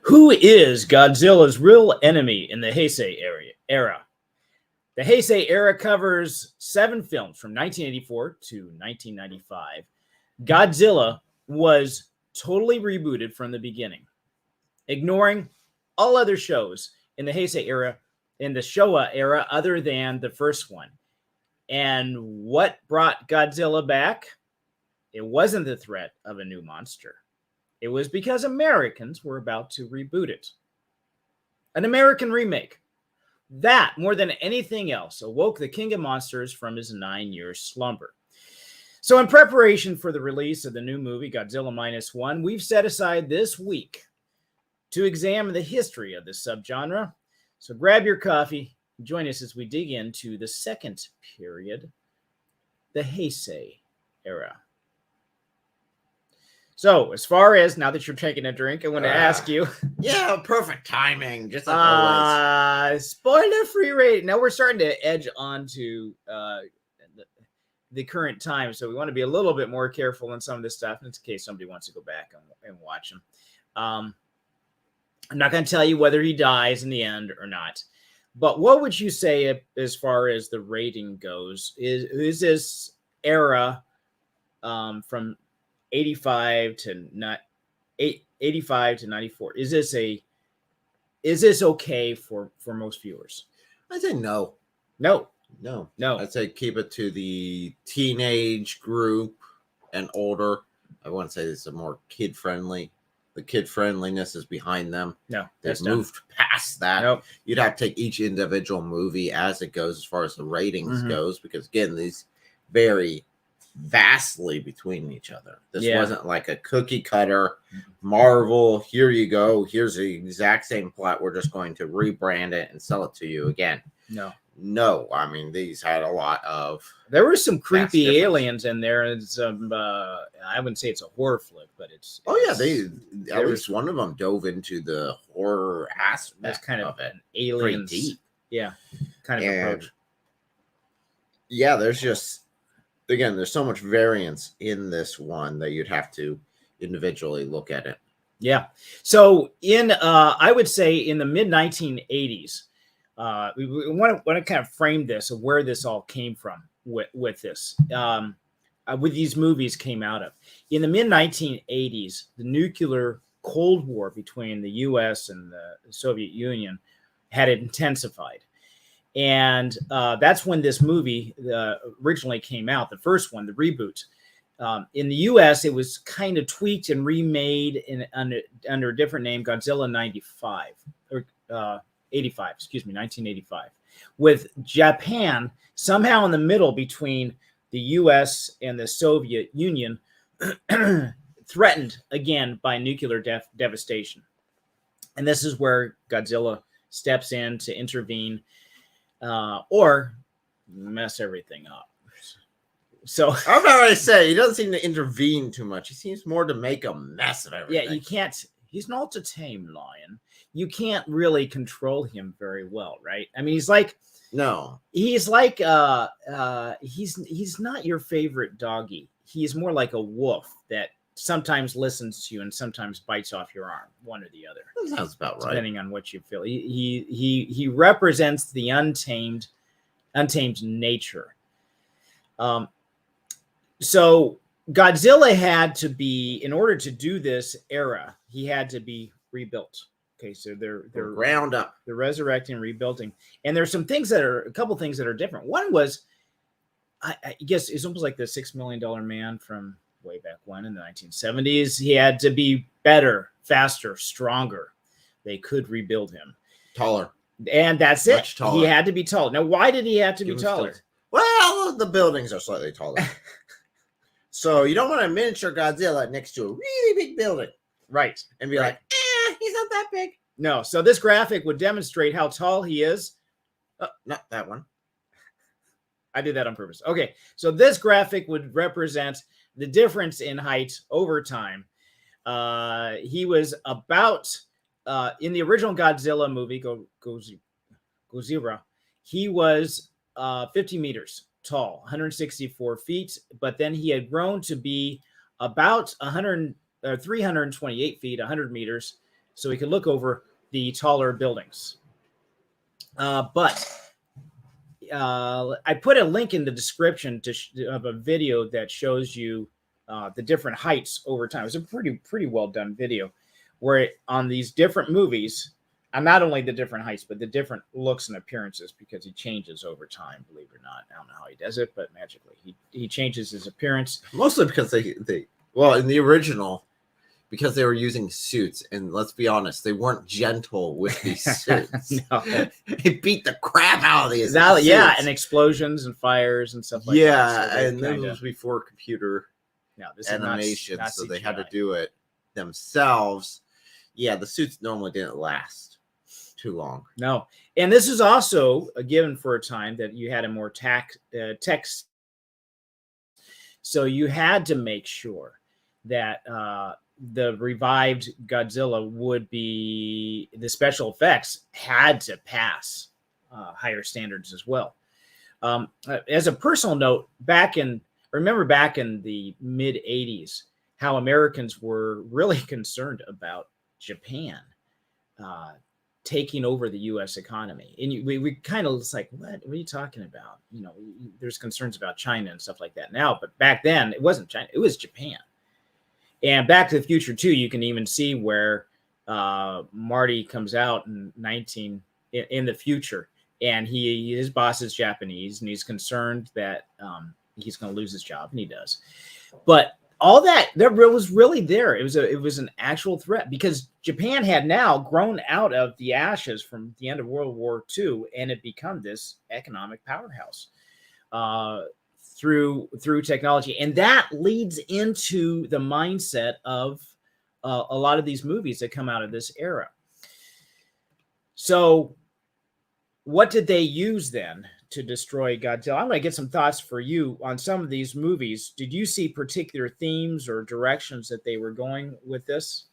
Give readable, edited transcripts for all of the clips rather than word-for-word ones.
Who is Godzilla's real enemy in the Heisei era? The Heisei Era covers 7 films from 1984 to 1995. Godzilla was totally rebooted from the beginning, ignoring all other shows in the Heisei Era, in the Showa era, other than the first one. And what brought Godzilla back? It wasn't the threat of a new monster. It was because Americans were about to reboot it. An American remake. That, more than anything else, awoke the King of Monsters from his 9-year slumber. So in preparation for the release of the new movie, Godzilla Minus One, we've set aside this week to examine the history of this subgenre. So grab your coffee and join us as we dig into the second period, the Heisei Era. So, as far as, now that you're taking a drink, I want to ask you. Yeah, perfect timing, just like always. Spoiler-free rating. Now we're starting to edge on to the current time, so we want to be a little bit more careful on some of this stuff in case somebody wants to go back and watch them. I'm not going to tell you whether he dies in the end or not, but what would you say as far as the rating goes? Is this era from 85 to 94? Is this okay for most viewers? I'd say no. No. I'd say keep it to the teenage group and older. I wouldn't say this is more kid friendly. The kid friendliness is behind them. No, they've moved past that. Nope. You'd have to take each individual movie as it goes, as far as the ratings goes, because again, these vary vastly between each other. This wasn't like a cookie cutter Marvel. Here you go. Here's the exact same plot. We're just going to rebrand it and sell it to you again. No. I mean, these had a lot of. There were some creepy aliens in there, and some. I wouldn't say it's a horror flick, but it's. At least one of them dove into the horror aspect. That's kind of it. an alien deep. Yeah, kind of approach. Yeah, there's just. Again, there's so much variance in this one that you'd have to individually look at it. Yeah. So I would say in the mid 1980s, we want to kind of frame this of where this all came from with this, with these movies came out of. In the mid 1980s, the nuclear Cold War between the U.S. and the Soviet Union had intensified. And that's when this movie originally came out, the first one, the reboot. In the U.S., it was kind of tweaked and remade under a different name, Godzilla 95, or 1985, with Japan somehow in the middle between the U.S. and the Soviet Union, threatened again by nuclear devastation. And this is where Godzilla steps in to intervene. Or mess everything up. So I'm not going to say he doesn't seem to intervene too much. He seems more to make a mess of everything. Yeah, you can't. He's not a tame lion. You can't really control him very well, right? I mean, he's like he's not your favorite doggy. He's more like a wolf that sometimes listens to you and sometimes bites off your arm, one or the other. That sounds about right. Depending on what you feel. He represents the untamed nature. So Godzilla had to be, in order to do this era, he had to be rebuilt. Okay, so they're ground up. They're resurrecting, rebuilding. And there's a couple things that are different. One was, I guess it's almost like the $6 Million Man from way back when in the 1970s. He had to be better, faster, stronger. They could rebuild him. Taller. And that's it. He had to be tall. Now, why did he have to be taller? Well, the buildings are slightly taller. So you don't want a miniature Godzilla next to a really big building. Right. And be like, he's not that big. No. So this graphic would demonstrate how tall he is. Not that one. I did that on purpose. Okay. So this graphic would represent the difference in height over time. He was about, in the original Godzilla movie, Godzilla, he was 50 meters tall, 164 feet, but then he had grown to be about 328 feet, 100 meters, so he could look over the taller buildings. But I put a link in the description of a video that shows you the different heights over time. It's a pretty well done video where on these different movies, and not only the different heights, but the different looks and appearances, because he changes over time, believe it or not. I don't know how he does it, but magically he changes his appearance. Mostly because they well, in the original, because they were using suits, and let's be honest, they weren't gentle with these suits. No. It beat the crap out of these suits. Yeah, and explosions and fires and stuff like that. Yeah, So and this was before computer animation, not so CGI. they had to do it themselves. Yeah, the suits normally didn't last too long. No, and this is also a given for a time that you had a more text. So you had to make sure that the revived Godzilla would be, the special effects had to pass higher standards as well. As a personal note, remember back in the mid 80s, how Americans were really concerned about Japan taking over the U.S. economy. And we kind of was like, what are you talking about? You know, there's concerns about China and stuff like that now, but back then it wasn't China, it was Japan. And Back to the Future 2, you can even see where Marty comes out in the future, and his boss is Japanese, and he's concerned that he's going to lose his job, and he does. But all that was really there. It was an actual threat, because Japan had now grown out of the ashes from the end of World War II, and it become this economic powerhouse through technology. And that leads into the mindset of a lot of these movies that come out of this era. So what did they use then to destroy Godzilla? I'm going to get some thoughts for you on some of these movies. Did you see particular themes or directions that they were going with this?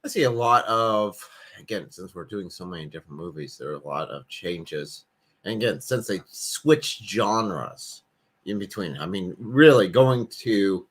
I see a lot of, again, since we're doing so many different movies, there are a lot of changes. And again, since they switched genres in between, I mean, really going to,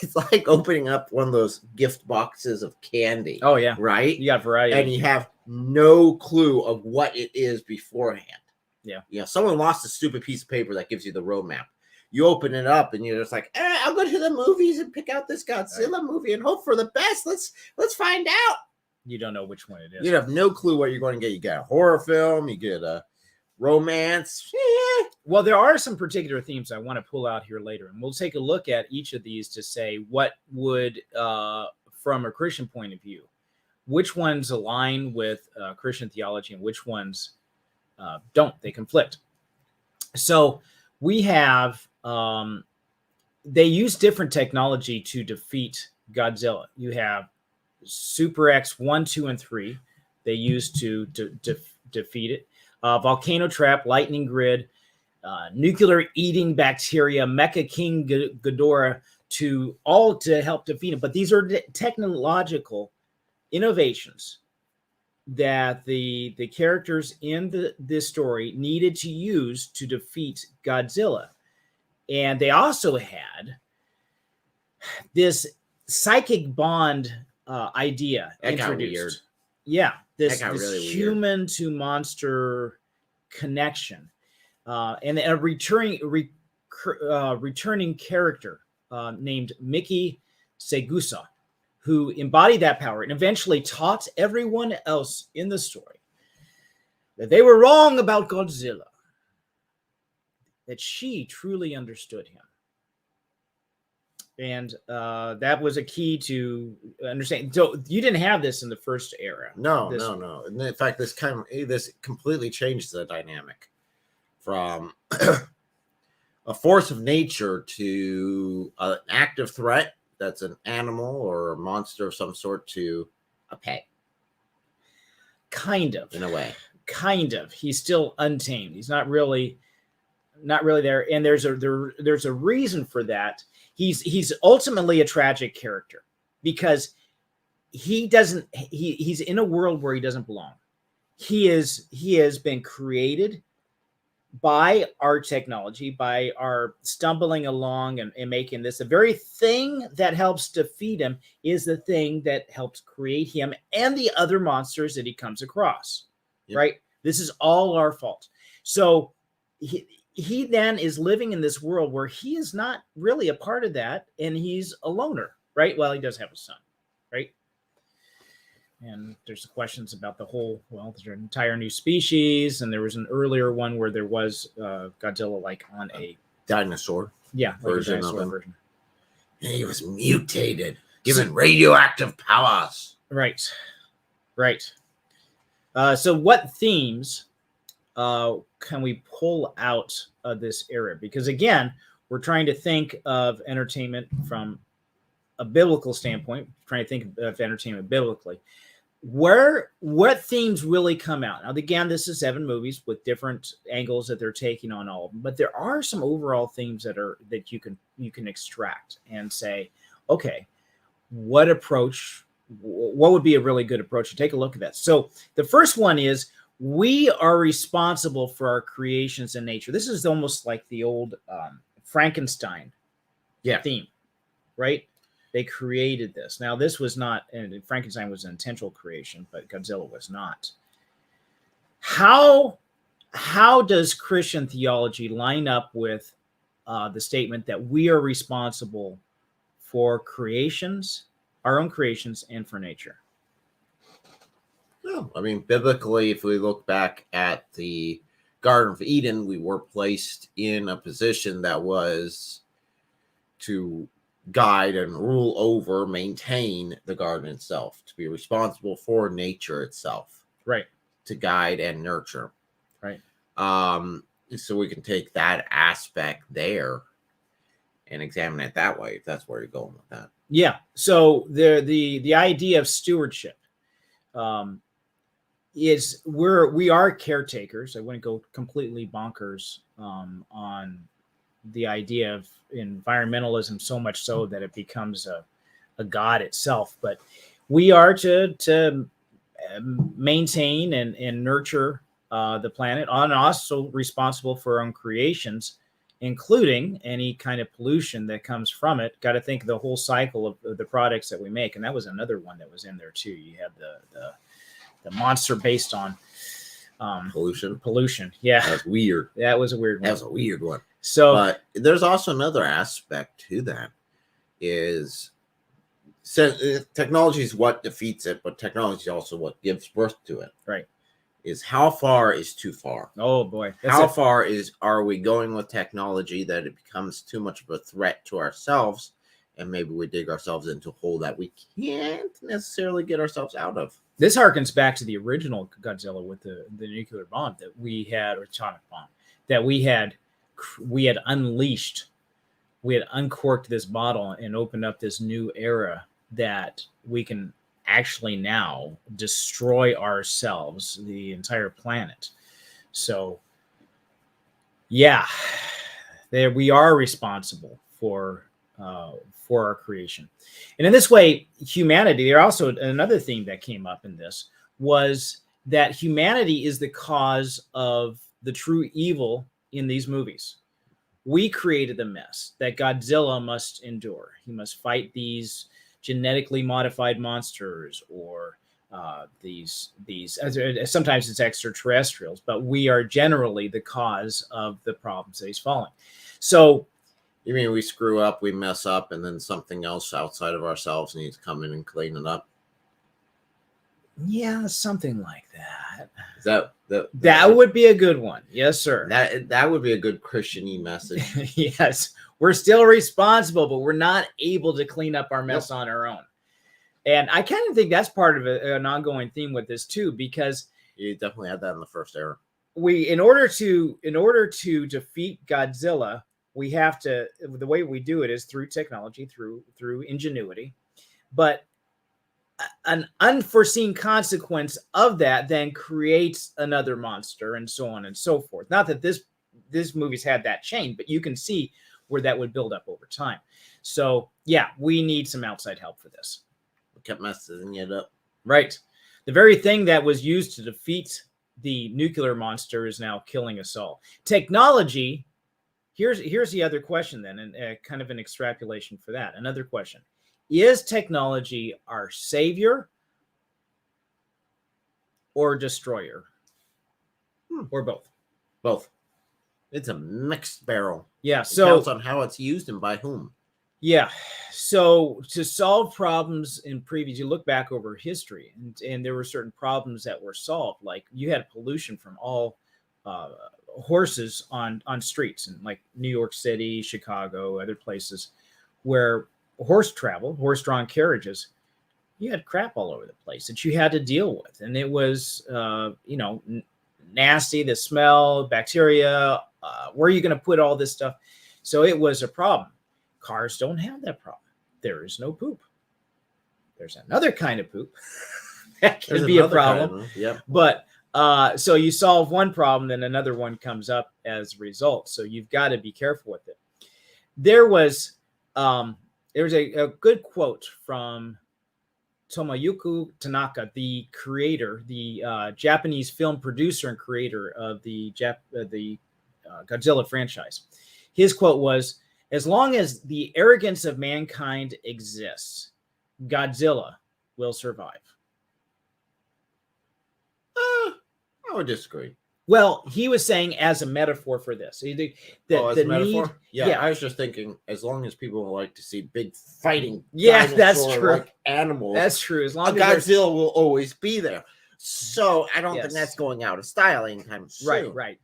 it's like opening up one of those gift boxes of candy. Oh, yeah. Right? You got variety. And you have no clue of what it is beforehand. Yeah. You know, someone lost a stupid piece of paper that gives you the roadmap. You open it up and you're just like, I'll go to the movies and pick out this Godzilla movie and hope for the best. Let's find out. You don't know which one it is. You have no clue what you're going to get. You get a horror film, you get a romance. Well, there are some particular themes I want to pull out here later, and we'll take a look at each of these to say what would, from a Christian point of view, which ones align with Christian theology and which ones don't. They conflict. So we have, they use different technology to defeat Godzilla. You have Super X 1, 2, and 3. They use to defeat it. Volcano trap, lightning grid, nuclear eating bacteria, Mecha King Ghidorah, to help defeat it. But these are technological innovations that the characters in this story needed to use to defeat Godzilla. And they also had this psychic bond idea that introduced. Got weird. Yeah, this really human weird. to monster connection, and a returning character named Miki Segusa, who embodied that power and eventually taught everyone else in the story that they were wrong about Godzilla, that she truly understood him. And that was a key to understand. So you didn't have this in the first era. No. And in fact, this completely changes the dynamic from a force of nature to an active threat that's an animal or a monster of some sort to a pet. Kind of. In a way. Kind of. He's still untamed. He's not really there. And there's a reason for that. He's ultimately a tragic character because he's in a world where he doesn't belong. He has been created by our technology, by our stumbling along and making this, the very thing that helps defeat him is the thing that helps create him and the other monsters that he comes across. Yep. Right? This is all our fault. So he then is living in this world where he is not really a part of that, and he's a loner, right? Well, he does have a son, right? And there's questions about the whole, well, there's an entire new species, and there was an earlier one where there was Godzilla like on a dinosaur. Yeah, like version a dinosaur of him. version. And he was mutated, given radioactive powers. Right. So what themes can we pull out of this era? Because again, we're trying to think of entertainment from a biblical standpoint, trying to think of entertainment biblically. What themes really come out? Now, again, this is 7 movies with different angles that they're taking on all of them, but there are some overall themes that you can extract and say, okay, what would be a really good approach to take a look at that? So the first one is, we are responsible for our creations in nature. This is almost like the old Frankenstein theme, right? They created this. Now, this was not, and Frankenstein was an intentional creation, but Godzilla was not. How does Christian theology line up with the statement that we are responsible for creations, our own creations, and for nature? No, I mean, biblically, if we look back at the Garden of Eden, we were placed in a position that was to guide and rule over, maintain the garden itself, to be responsible for nature itself, right? To guide and nurture, right? So we can take that aspect there and examine it that way, if that's where you're going with that. Yeah. So the idea of stewardship is we are caretakers. I wouldn't go completely bonkers on the idea of environmentalism, so much so that it becomes a god itself. But we are to maintain and nurture the planet, and also responsible for our own creations, including any kind of pollution that comes from it. Got to think of the whole cycle of the products that we make. And that was another one that was in there too. You have the monster based on pollution. Yeah, that's weird. That was a weird one. That was a weird one. So, but there's also another aspect to that, is technology is what defeats it, but technology is also what gives birth to it. Right. Is how far is too far? Oh boy. How far are we going with technology that it becomes too much of a threat to ourselves, and maybe we dig ourselves into a hole that we can't necessarily get ourselves out of? This harkens back to the original Godzilla with the nuclear bomb that we had, or atomic bomb, that we had unleashed. We had uncorked this bottle and opened up this new era that we can actually now destroy ourselves, the entire planet. So, yeah, there we are responsible for our creation. And in this way, humanity, there also another theme that came up in this was that humanity is the cause of the true evil in these movies. We created the mess that Godzilla must endure. He must fight these genetically modified monsters, or these sometimes it's extraterrestrials, but we are generally the cause of the problems that he's following. So, you mean we screw up, we mess up, and then something else outside of ourselves needs to come in and clean it up? Yeah, something like that. That would be a good one. Yes, sir. That would be a good Christian-y message. Yes. We're still responsible, but we're not able to clean up our mess on our own. And I kind of think that's part of an ongoing theme with this too, because you definitely had that in the first era. In order to defeat Godzilla, we have to, the way we do it is through technology, through ingenuity, but an unforeseen consequence of that then creates another monster, and so on and so forth. Not that this movie's had that chain, but you can see where that would build up over time. So yeah, we need some outside help for this. We kept messing it up. Right. The very thing that was used to defeat the nuclear monster is now killing us all. Technology, here's the other question then, and kind of an extrapolation for that. Another question: is technology our savior or destroyer, or both? Both. It's a mixed barrel. Yeah. It So depends on how it's used and by whom. yeah. So to solve problems in previous, you look back over history, and there were certain problems that were solved. Like you had pollution from all horses on streets, and like New York City, Chicago, other places where horse-drawn carriages, you had crap all over the place that you had to deal with, and it was nasty. The smell, bacteria. Where are you going to put all this stuff? So it was a problem. Cars don't have that problem. There is no poop. There's another kind of poop that can be a problem. Yep. But so you solve one problem, then another one comes up as a result. So you've got to be careful with it. There was a good quote from Tomoyuki Tanaka, the creator, the Japanese film producer and creator of the Godzilla franchise. His quote was, "As long as the arrogance of mankind exists, Godzilla will survive." I would disagree. Well, he was saying as a metaphor for this. As a metaphor? Need, yeah, I was just thinking, as long as people like to see big fighting, that's true. Animals, that's true. As long as Godzilla will always be there. So I don't think that's going out of style anytime soon. Right.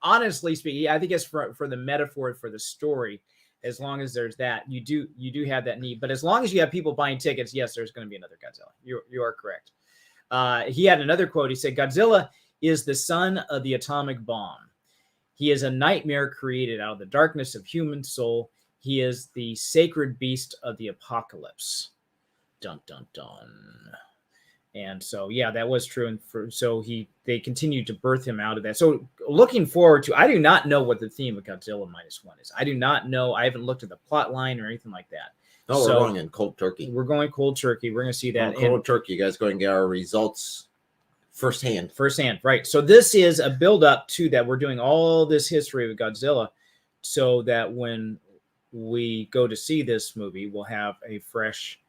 Honestly speaking, I think it's for the metaphor for the story. As long as there's that, you do have that need. But as long as you have people buying tickets, yes, there's going to be another Godzilla. You are correct. He had another quote. He said, "Godzilla is the son of the atomic bomb. He is a nightmare created out of the darkness of human soul. He is the sacred beast of the apocalypse." Dun dun dun. And so, yeah, that was true. And so they continued to birth him out of that. So looking forward to, I do not know what the theme of Godzilla -1 is. I do not know. I haven't looked at the plot line or anything like that. No, we're going in cold turkey. We're going cold turkey. We're going to see that. Cold turkey. You guys go and get our results firsthand. Right. So this is a build up to that. We're doing all this history of Godzilla so that when we go to see this movie, we'll have a fresh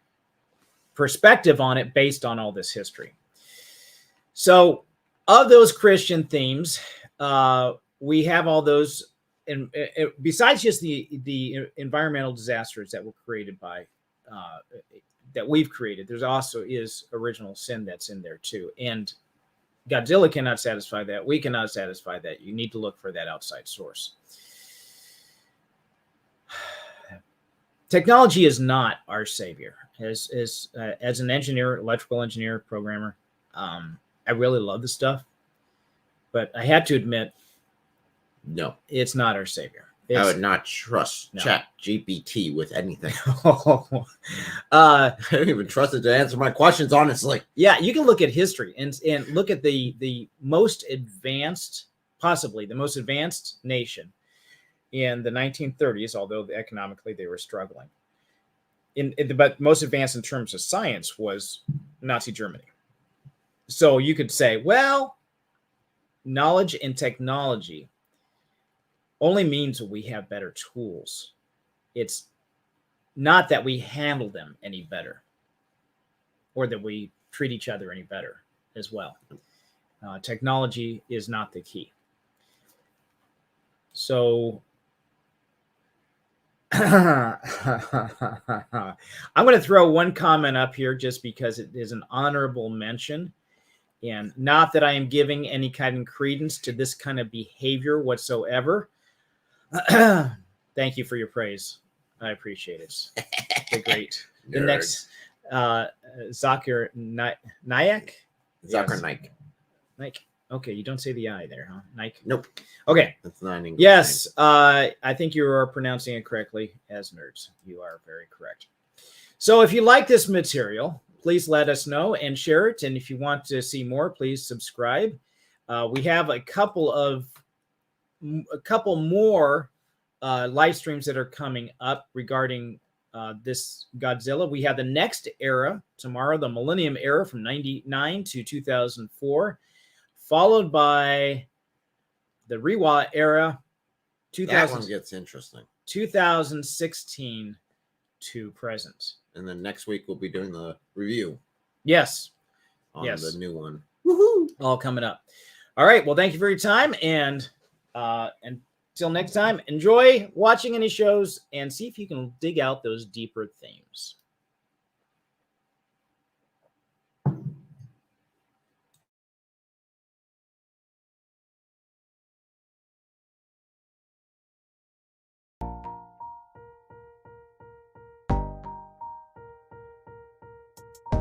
perspective on it based on all this history. So of those Christian themes, we have all those, and besides just the environmental disasters that were created by that we've created, there's also is original sin that's in there too. And Godzilla cannot satisfy that. We cannot satisfy that. You need to look for that outside source. Technology is not our savior. As an engineer, electrical engineer, programmer, I really love this stuff, but I had to admit, no, it's not our savior. I would not trust ChatGPT with anything. I don't even trust it to answer my questions, honestly. Yeah, you can look at history and look at the most advanced, possibly the most advanced nation in the 1930s, although economically they were struggling. But most advanced in terms of science was Nazi Germany. So you could say, well, knowledge and technology only means we have better tools. It's not that we handle them any better or that we treat each other any better as well. Technology is not the key. So I'm going to throw one comment up here just because it is an honorable mention. And not that I am giving any kind of credence to this kind of behavior whatsoever. Thank you for your praise. I appreciate it. Okay, great. The next, Zakir Naik? Zakir Naik. Naik. Okay, you don't say the I there, huh? Naik? Nope. Okay. That's not English. Yes, I think you are pronouncing it correctly as nerds. You are very correct. So if you like this material, please let us know and share it. And if you want to see more, please subscribe. We have a couple more live streams that are coming up regarding this Godzilla. We have the next era tomorrow, the Millennium Era from 99 to 2004. followed by the Renewal era, That one gets interesting. 2016 to present. And then next week we'll be doing the review. Yes. On the new one. Woohoo! All coming up. All right. Well, thank you for your time. And until next time, enjoy watching any shows and see if you can dig out those deeper themes.